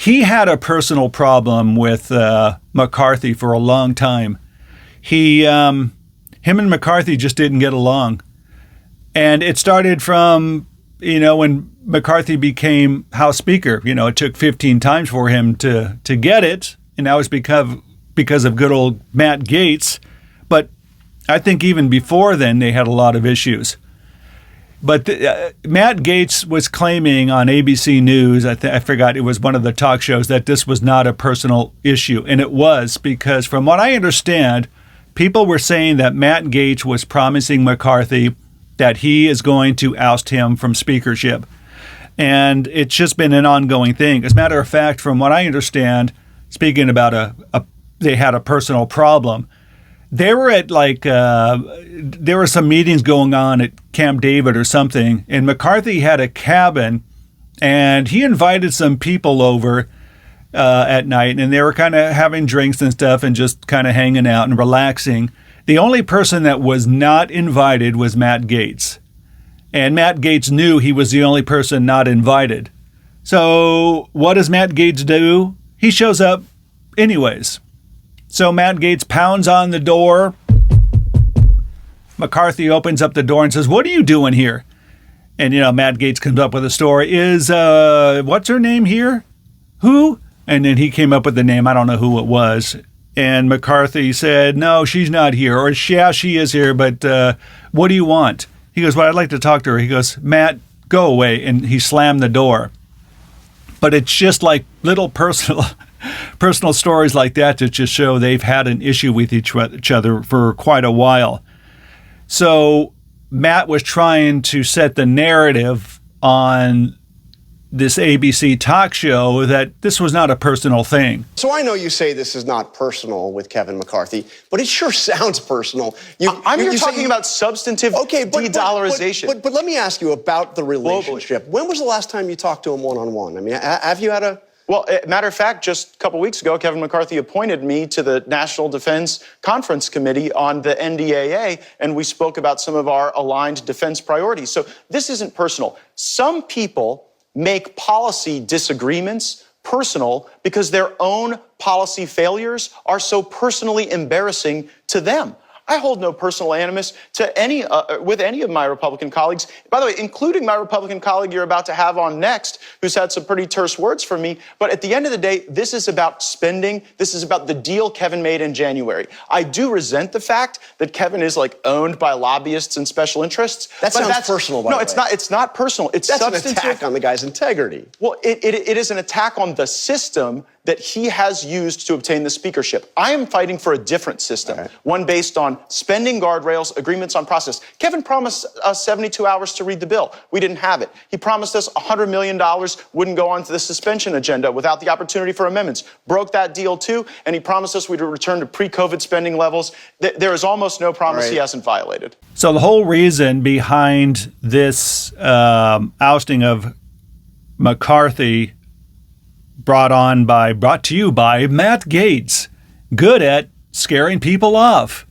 he had a personal problem with McCarthy for a long time. Him and McCarthy just didn't get along. And it started from, when McCarthy became House Speaker. It took 15 times for him to get it, and that was because of good old Matt Gaetz. But I think even before then, they had a lot of issues. But Matt Gaetz was claiming on ABC News, I forgot, it was one of the talk shows, that this was not a personal issue. And it was, because from what I understand, people were saying that Matt Gaetz was promising McCarthy that he is going to oust him from speakership. And it's just been an ongoing thing. As a matter of fact, from what I understand, speaking about they had a personal problem, they were at there were some meetings going on at Camp David or something, and McCarthy had a cabin, and he invited some people over at night, and they were kind of having drinks and stuff and just kind of hanging out and relaxing. The only person that was not invited was Matt Gaetz. And Matt Gaetz knew he was the only person not invited. So what does Matt Gaetz do? He shows up anyways. So Matt Gaetz pounds on the door. McCarthy opens up the door and says, "What are you doing here?" And, Matt Gaetz comes up with a story. Is, what's her name here? Who? And then he came up with the name. I don't know who it was. And McCarthy said, "No, she's not here." Or, "Yeah, she is here, but what do you want?" He goes, "Well, I'd like to talk to her." He goes, "Matt, go away." And he slammed the door. But it's just like little personal stories like that just show they've had an issue with each other for quite a while. So Matt was trying to set the narrative on this ABC talk show that this was not a personal thing. So I know you say this is not personal with Kevin McCarthy, but it sure sounds personal. You're talking about substantive de-dollarization. But let me ask you about the relationship. Globally. When was the last time you talked to him one-on-one? I mean, have you had a... Well, matter of fact, just a couple weeks ago, Kevin McCarthy appointed me to the National Defense Conference Committee on the NDAA, and we spoke about some of our aligned defense priorities. So this isn't personal. Some people make policy disagreements personal because their own policy failures are so personally embarrassing to them. I hold no personal animus to with any of my Republican colleagues. By the way, including my Republican colleague you're about to have on next, who's had some pretty terse words for me. But at the end of the day, this is about spending. This is about the deal Kevin made in January. I do resent the fact that Kevin is owned by lobbyists and special interests. That sounds personal, by the way. No, it's not personal. It's substantive. That's an attack on the guy's integrity. Well, it is an attack on the system that he has used to obtain the speakership. I am fighting for a different system, one based on spending guardrails, agreements on process. Kevin promised us 72 hours to read the bill. We didn't have it. He promised us $100 million wouldn't go onto the suspension agenda without the opportunity for amendments. Broke that deal too, and he promised us we'd return to pre-COVID spending levels. There is almost no promise he hasn't violated. So the whole reason behind this ousting of McCarthy brought to you by Matt Gaetz, good at scaring people off.